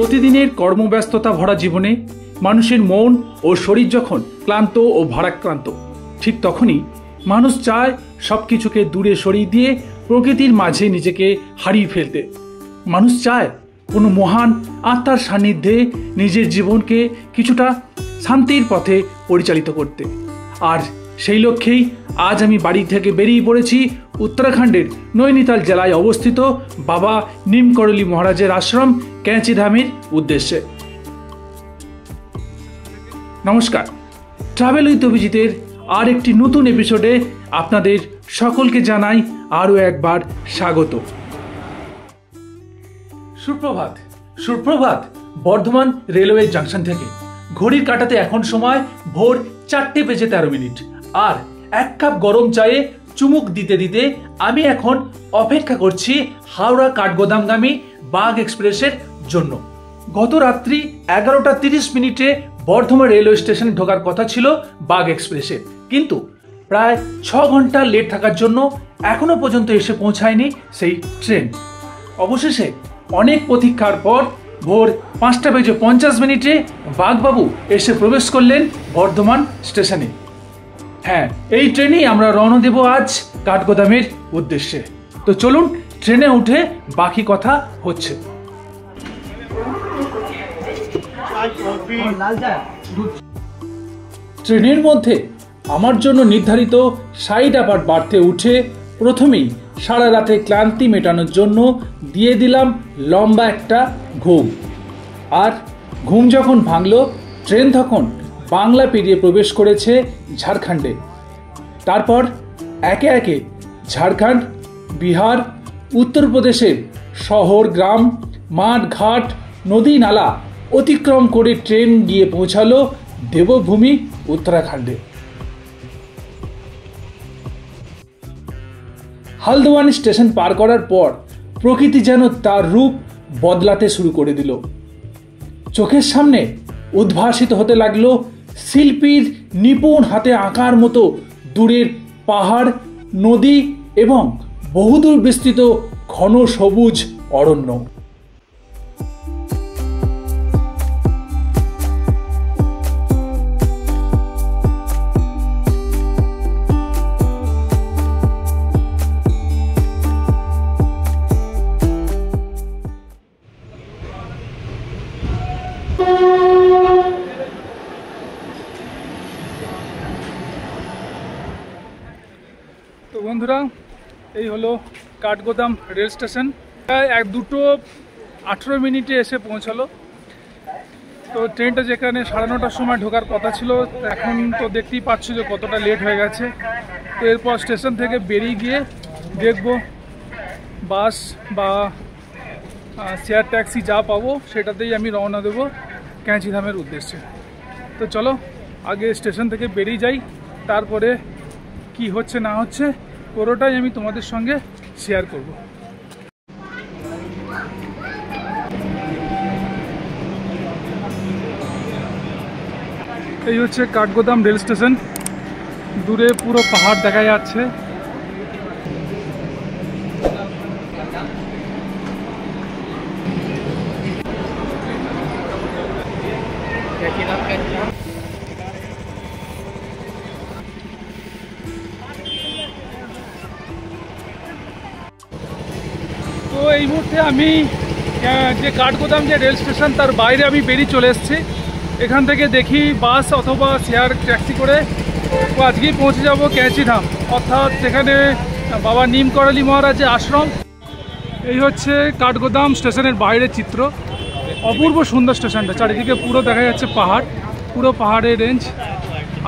প্রতিদিনের কর্মব্যস্ততা ভরা জীবনে মানুষের মন ও শরীর যখন ক্লান্ত ও ভারাক্রান্ত, ঠিক তখনই মানুষ চায় সব কিছুকে দূরে সরিয়ে দিয়ে প্রকৃতির মাঝে নিজেকে হারিয়ে ফেলতে। মানুষ চায় কোনো মহান আত্মার সান্নিধ্যে নিজের জীবনকে কিছুটা শান্তির পথে পরিচালিত করতে। আর সেই লক্ষ্যেই আজ আমি বাড়ি থেকে বেরিয়ে পড়েছি উত্তরাখণ্ডের নৈনিতাল জেলায় অবস্থিত বাবা নিমকরলি মহারাজের আশ্রম ক্যাঁচিধামের উদ্দেশ্যে। নমস্কার, ট্রাভেল উইথ অভিজিতের আর একটি নতুন এপিসোডে আপনাদের সকলকে জানাই আরও একবার স্বাগত। সুপ্রভাত। সুপ্রভাত বর্ধমান রেলওয়ে জাংশন থেকে। ঘড়ির কাঁটাতে এখন সময় ভোর 4:13। আর এক কাপ গরম চায়ে চুমুক দিতে দিতে আমি এখন অপেক্ষা করছি হাওড়া কাঠগোদামগামী বাঘ এক্সপ্রেসের জন্য। গত রাত্রি 11:30 বর্ধমান রেলওয়ে স্টেশনে ঢোকার কথা ছিল বাঘ এক্সপ্রেসে, কিন্তু প্রায় 6 ঘন্টা লেট থাকার জন্য এখনো পর্যন্ত এসে পৌঁছায়নি সেই ট্রেন। অবশেষে অনেক প্রতীক্ষার পর ভোর 5:50 বাঘবাবু এসে প্রবেশ করলেন বর্ধমান স্টেশনে। হ্যাঁ, এই ট্রেনেই আমরা রওনা দেব আজ কাঠগোদামের উদ্দেশ্যে। তো চলুন ট্রেনে উঠে বাকি কথা হচ্ছে। ট্রেনের মধ্যে আমার জন্য নির্ধারিত সাইড আপার বার্থে উঠে প্রথমেই সারা রাতে ক্লান্তি মেটানোর জন্য দিয়ে দিলাম লম্বা একটা ঘুম। আর ঘুম যখন ভাঙল, ট্রেন তখন বাংলা পেরিয়ে প্রবেশ করেছে ঝাড়খণ্ডে। তারপর একে একে ঝাড়খণ্ড, বিহার, উত্তরপ্রদেশের শহর, গ্রাম, মাঠ, ঘাট, নদী, নালা অতিক্রম করে ট্রেন গিয়ে পৌঁছালো দেবভূমি উত্তরাখণ্ডে। হালদওয়ানি স্টেশন পার করার পর প্রকৃতি যেন তার রূপ বদলাতে শুরু করে দিল। চোখের সামনে উদ্ভাসিত হতে লাগলো শিল্পীর নিপুণ হাতে আঁকার মতো দূরের পাহাড়, নদী এবং বহুদূর বিস্তৃত ঘন সবুজ অরণ্য। তো বন্ধুরা, এই হলো কাঠগোদাম রেল স্টেশন। প্রায় 2:18 এসে পৌঁছালো। তো ট্রেনটা যেখানে 9:30টার সময় ঢোকার কথা ছিল, এখন তো দেখতেই পাচ্ছ যে কতটা লেট হয়ে গেছে। তো এরপর স্টেশন থেকে বেরিয়ে গিয়ে দেখব বাস বা শেয়ার ট্যাক্সি যা পাবো সেটাতেই আমি রওনা দেবো ক্যাঁচিধামের উদ্দেশ্যে। তো চলো আগে স্টেশন থেকে বেরিয়ে যাই, তারপরে কি হচ্ছে না হচ্ছে পুরোটাই আমি তোমাদের সঙ্গে শেয়ার করব। এই হচ্ছে কাঠগোদাম রেল স্টেশন। দূরে পুরো পাহাড় দেখা যাচ্ছে। তো এই মুহূর্তে আমি যে কাঠগোদাম যে রেল স্টেশন তার বাইরে আমি বেরিয়ে চলে এসেছি। এখান থেকে দেখি বাস অথবা শেয়ার ট্যাক্সি করে আজকেই পৌঁছে যাব ক্যাঁচিধাম, অর্থাৎ যেখানে বাবা নিমকরলি মহারাজের আশ্রম। এই হচ্ছে কাঠগোদাম স্টেশনের বাইরের চিত্র। অপূর্ব সুন্দর স্টেশনটা, চারিদিকে পুরো দেখা যাচ্ছে পাহাড়, পুরো পাহাড়ের রেঞ্জ।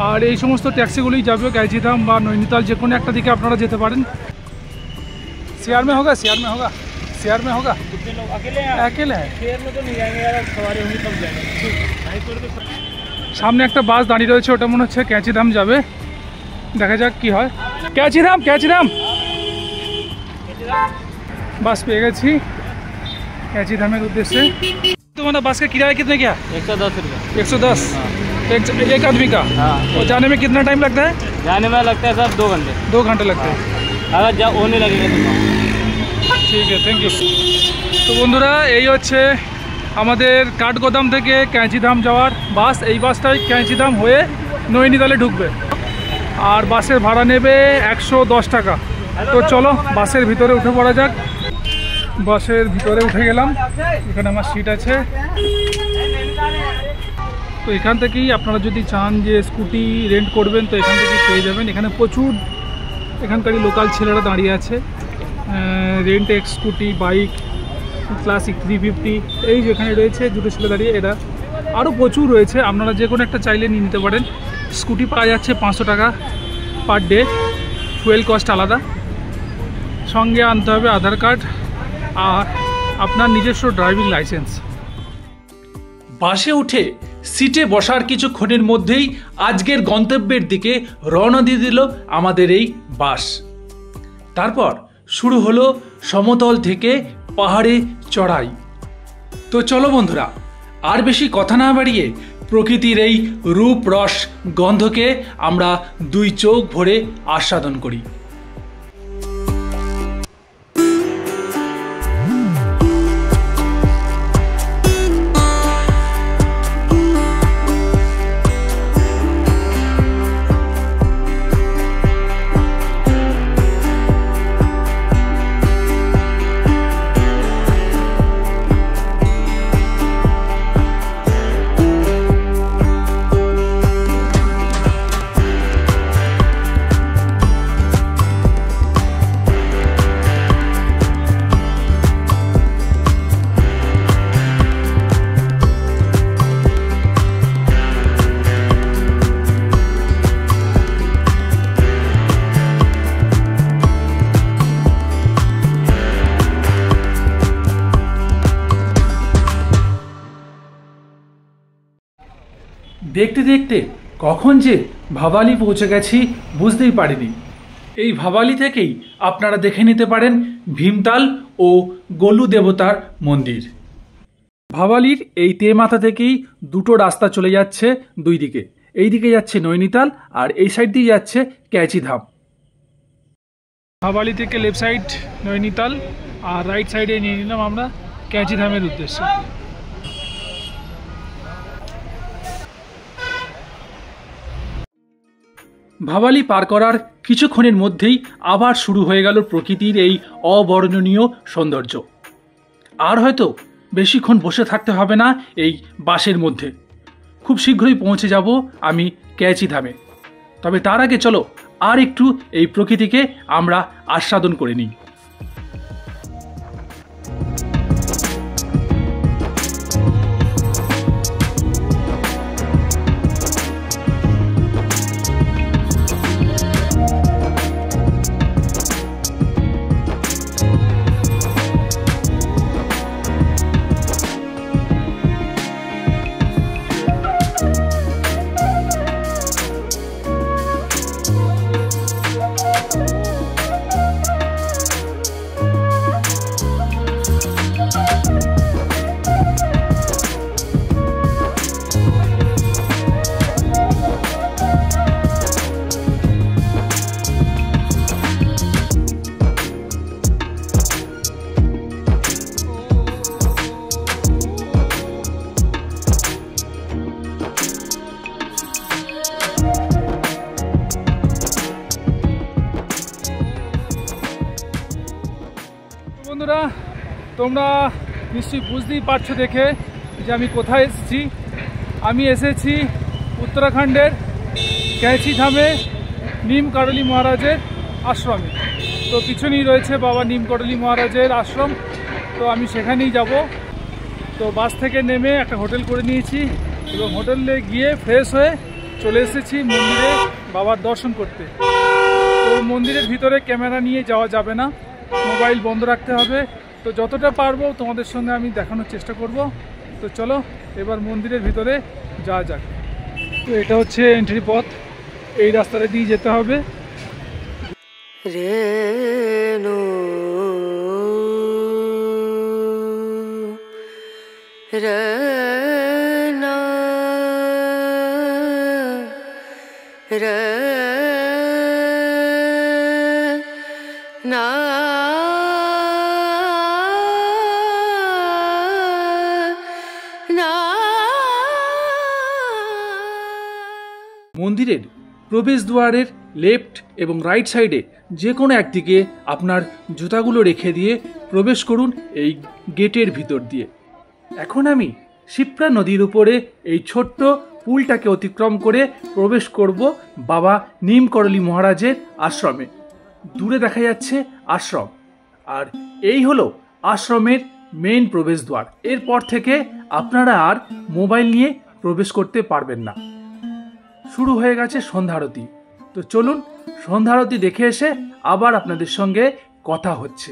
আর এই সমস্ত ট্যাক্সিগুলোই যাবে ক্যাঁচিধাম বা নৈনিতাল, যে কোনো একটা দিকে আপনারা যেতে পারেন। शेयर में होगा, शेयर में होगा, शेयर में होगा। कितने लोग अकेले हैं? अकेले हैं। शेयर में तो नहीं जाएंगे यार, सवारी होंगी तब जाएंगे। সামনে একটা বাস দাঁড়িয়ে রয়েছে, ওটা মনে হচ্ছে ক্যাঁচিধাম যাবে। দেখা যাক কি হয়। ক্যাঁচিধাম, ক্যাঁচিধাম বাস পেয়ে গেছি ক্যাঁচিধামের উদ্দেশ্যে। तुम्हारा बस का किराया कितने क्या? 110 रुपये। 110 एक आदमी का। हाँ। और जाने में कितना टाइम लगता है? जाने में लगता है सर 2 घंटे। 2 घंटे लगते हैं। अगर जा होने लगेगा तो ঠিক আছে, থ্যাংক ইউ। তো বন্ধুরা, এই হচ্ছে আমাদের কাঠগোদাম থেকে ক্যাঁচিধাম যাওয়ার বাস। এই বাসটাই ক্যাঁচিধাম হয়ে নৈনিতালে ঢুকবে, আর বাসের ভাড়া নেবে 110 টাকা। তো চলো বাসের ভিতরে উঠে পড়া যাক। বাসের ভিতরে উঠে গেলাম, এখানে আমার সিট আছে। তো এখান থেকেই আপনারা যদি চান যে স্কুটি রেন্ট করবেন তো এখান থেকেই পেয়ে যাবেন। এখানে প্রচুর এখানকারই লোকাল ছেলেরা দাঁড়িয়ে আছে, rent x scooty, bike, classic 350, এই যেখানে রয়েছে দুটো ছেলে দাঁড়িয়ে, এরা আরও প্রচুর রয়েছে। আপনারা যে কোনো একটা চাইলে নিয়ে নিতে পারেন। স্কুটি পাওয়া যাচ্ছে 500 টাকা পার ডে, ফুয়েল কস্ট আলাদা। সঙ্গে আনতে হবে আধার কার্ড আর আপনার নিজস্ব ড্রাইভিং লাইসেন্স। বাসে উঠে সিটে বসার কিছুক্ষণের মধ্যেই আজকের গন্তব্যের দিকে রওনা দিয়ে দিল আমাদের এই বাস। তারপর শুরু হলো সমতল থেকে পাহাড়ে চড়াই। তো চলো বন্ধুরা, আর বেশি কথা না বাড়িয়ে প্রকৃতির এই রূপ রস গন্ধকে আমরা দুই চোখ ভরে আস্বাদন করি। দেখতে দেখতে কখন যে ভাবালি পৌঁছে গেছি বুঝতেই পারিনি। এই ভাবালি থেকেই আপনারা দেখে নিতে পারেন ভীমতাল ও গোলু দেবতার মন্দির। ভাবালির এই তেমাথা থেকেই দুটো রাস্তা চলে যাচ্ছে দুই দিকে। এই দিকে যাচ্ছে নৈনিতাল আর এই সাইড দিয়ে যাচ্ছে ক্যাঁচিধাম। ভাবালি থেকে লেফট সাইড নৈনিতাল আর রাইট সাইডে নিয়ে নিলাম আমরা ক্যাঁচিধামের উদ্দেশ্যে। ভাবালি পার করার কিছুক্ষণের মধ্যেই আবার শুরু হয়ে গেল প্রকৃতির এই অবর্ণনীয় সৌন্দর্য। আর হয়তো বেশিক্ষণ বসে থাকতে হবে না এই বাসের মধ্যে। খুব শীঘ্রই পৌঁছে যাব আমি ক্যাঁচিধামে। তবে তার আগে চলো আর একটু এই প্রকৃতিকে আমরা আস্বাদন করে নিই। বন্ধুরা, তোমরা নিশ্চয়ই বুঝতেই পারছো দেখে যে আমি কোথায় এসেছি। আমি এসেছি উত্তরাখণ্ডের ক্যাঁচিধামে নিম কারলি মহারাজের আশ্রমে। তো পিছনেই রয়েছে বাবা নিম কারলি মহারাজের আশ্রম। তো আমি সেখানেই যাব। তো বাস থেকে নেমে একটা হোটেল করে নিয়েছি এবং হোটেলে গিয়ে ফ্রেশ হয়ে চলে এসেছি মন্দিরে বাবার দর্শন করতে। তো মন্দিরের ভিতরে ক্যামেরা নিয়ে যাওয়া যাবে না, মোবাইল বন্ধ রাখতে হবে। তো যতটা পারবো তোমাদের সঙ্গে আমি দেখানোর চেষ্টা করব। তো চলো এবার মন্দিরের ভিতরে যাওয়া যাক। তো এটা হচ্ছে এন্ট্রি পথ, এই রাস্তাটা দিয়ে যেতে হবে। রেনু রেনা রেনা মন্দিরের প্রবেশদ্বারের লেফট এবং রাইট সাইডে যে কোনো একদিকে আপনার জুতাগুলো রেখে দিয়ে প্রবেশ করুন এই গেটের ভিতর দিয়ে। এখন আমি শিপ্রা নদীর উপরে এই ছোট্ট পুলটাকে অতিক্রম করে প্রবেশ করব বাবা নিমকরলি মহারাজের আশ্রমে। দূরে দেখা যাচ্ছে আশ্রম, আর এই হলো আশ্রমের মেইন প্রবেশদ্বার। এরপর থেকে আপনারা আর মোবাইল নিয়ে প্রবেশ করতে পারবেন না। শুরু হয়ে গেছে সন্ধ্যা আরতি। তো চলুন সন্ধ্যা আরতি দেখে এসে আবার আপনাদের সঙ্গে কথা হচ্ছে।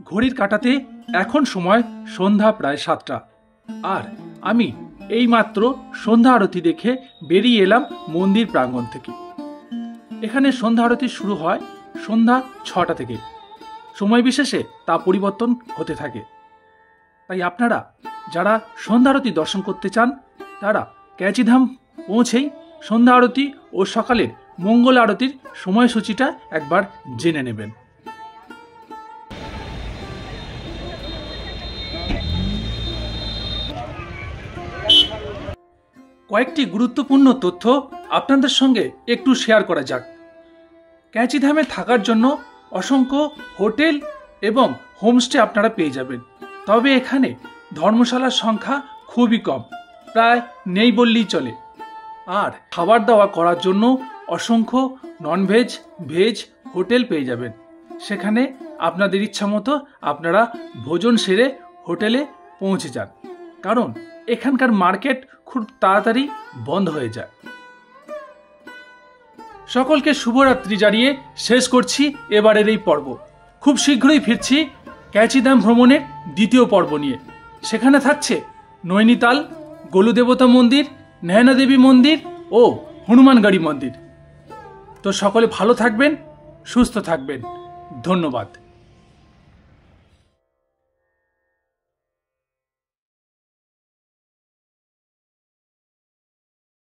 ঘড়ির কাঁটাতে এখন সময় সন্ধ্যা প্রায় 7টা, আর আমি এইমাত্র সন্ধ্যা আরতি দেখে বেরিয়ে এলাম মন্দির প্রাঙ্গণ থেকে। এখানে সন্ধ্যা আরতি শুরু হয় সন্ধ্যা 6টা থেকে। সময় বিশেষে তা পরিবর্তন হতে থাকে। তাই আপনারা যারা সন্ধ্যা আরতি দর্শন করতে চান তারা ক্যাচিধাম পৌঁছেই সন্ধ্যা আরতি ও সকালের মঙ্গল আরতির সময়সূচিটা একবার জেনে নেবেন। কয়েকটি গুরুত্বপূর্ণ তথ্য আপনাদের সঙ্গে একটু শেয়ার করা যাক। ক্যাচিধামে থাকার জন্য অসংখ্য হোটেল এবং হোমস্টে আপনারা পেয়ে যাবেন, তবে এখানে ধর্মশালার সংখ্যা খুবই কম, প্রায় নেই বললেই চলে। আর খাবার দাওয়া করার জন্য অসংখ্য ননভেজ ভেজ হোটেল পেয়ে যাবেন। সেখানে আপনাদের ইচ্ছা মতো আপনারা ভোজন সেরে হোটেলে পৌঁছে যান, কারণ এখানকার মার্কেট খুব তাড়াতাড়ি বন্ধ হয়ে যায়। সকলকে শুভরাত্রি জানিয়ে শেষ করছি এবারের এই পর্ব। খুব শীঘ্রই ফিরছি ক্যাচিধাম ভ্রমণের দ্বিতীয় পর্ব নিয়ে। সেখানে থাকছে নৈনিতাল, গোলুদেবতা মন্দির, নয়না দেবী মন্দির ও হনুমানগড়ি মন্দির। তো সকলে ভালো থাকবেন, সুস্থ থাকবেন। ধন্যবাদ।